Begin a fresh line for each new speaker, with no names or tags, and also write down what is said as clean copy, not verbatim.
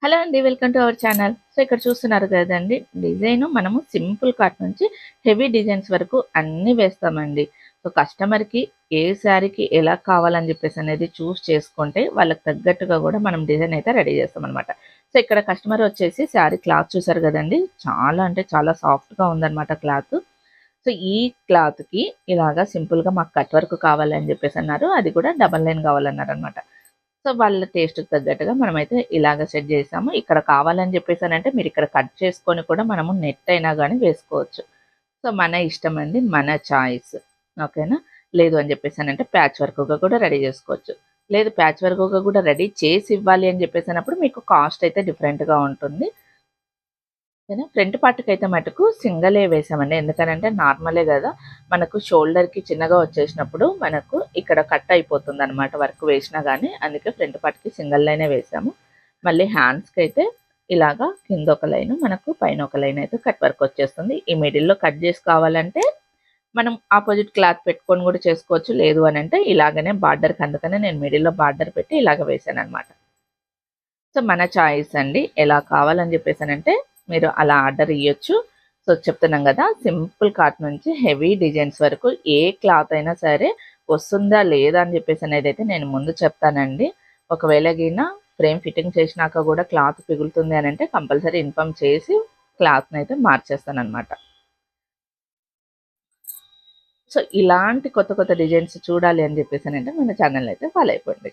Hello అండి. Welcome to our channel. So, ఇక్కడ చూస్తున్నారు కదండీ! డిజైను మనము సింపుల్ కట్ నుంచి హెవీ డిజైన్స్ వరకు అన్నీ వేస్తామండి. సో, కస్టమర్‌కి ఏ శారీకి ఎలా కావాలని చెప్పేసనేది చూస్ చేసుకుంటే, వాళ్ళకి తగ్గట్టుగా గూడా మనం డిజైన్ అయితే రెడీ చేస్తామనమాట. సో, ఇక్కడ కస్టమర్ వచ్చేసి శారీ క్లాత్ చూసారు గదండీ! చాలా అంటే చాలా సాఫ్ట్‌గా ఉందనమాట క్లాతు. సో, ఈ క్లాత్‌కి ఇలాగా సింపుల్‌గా మాకు కట్ వర్క్ కావాలని చెప్పేసన్నారు. అది కూడా డబల్ లైన్ కావాలన్నారనమాట. సో, వాళ్ళ టేస్ట్‌కి తగ్గట్టుగా మనమైతే ఇలాగ సెట్ చేసాము. ఇక్కడ కావాలని చెప్పేసనంటే మీరిక్కడ కట్ చేసుకొని కూడా మనము నెట్ అయినా గానీ వేసుకోవచ్చు. సో, మన ఇష్టమండి. మన చాయిస్. ఓకేనా? లేదు అని చెప్పేసనంటే ప్యాచ్ వర్క్‌గా కూడా రెడీ చేసుకోవచ్చు. లేదు ప్యాచ్ వర్క్‌గా కూడా రెడీ చేసి ఇవ్వాలి అని చెప్పేసన్నప్పుడు మీకు కాస్ట్ అయితే డిఫరెంట్‌గా ఉంటుంది. ఓకేనా. ఫ్రంట్ పార్ట్‌కైతే మటుకు సింగలే వేసామండి. ఎందుకనంటే నార్మలే గదా! మనకు షోల్డర్‌కి చిన్నగా వచ్చేసినప్పుడు మనకు ఇక్కడ కట్ అయిపోతుందనమాట వర్క్ వేసినా గానీ. అందుకే ఫ్రంట్ పార్ట్‌కి సింగిల్ లైనే వేసాము. మళ్ళీ హ్యాండ్స్‌కైతే ఇలాగా కిందొక లైను, మనకు పైన ఒక లైన్ అయితే కట్ వర్క్ వచ్చేస్తుంది. ఈ మిడిల్‌లో కట్ జేసి కావాలంటే మనం అపోజిట్ క్లాత్ పెట్టుకొని గూడా చేసుకోవచ్చు. లేదు అనంటే ఇలాగనే బార్డర్‌కి అందుకనే నేను మిడిల్‌లో బార్డర్ పెట్టి ఇలాగ వేసాననమాట. సో, మన చాయిస్ అండి. ఎలా కావాలని జెప్పేసనంటే మీరు అలా ఆర్డర్ ఇయ్యొచ్చు. సో, చెప్తున్నాం గదా! సింపుల్ కాటన్ నుంచి హెవీ డిజైన్స్ వరకు ఏ క్లాత్ అయినా సరే వస్తుందా? లేదా? అని జెప్పేసనేదైతే నేను ముందు చెప్తానండి. ఒకవేళ గిన ఫ్రేమ్ ఫిట్టింగ్ చేసినాక గూడా క్లాత్ పిగులుతుంది అనంటే కంపల్సరీ ఇన్ఫార్మ్ చేసి క్లాత్‌నైతే మార్చేస్తాననమాట. సో, ఇలాంటి కొత్త కొత్త డిజైన్స్ చూడాలి అని జెప్పేసనంటే మన ఛానెల్‌నైతే ఫాలో అయిపోండి.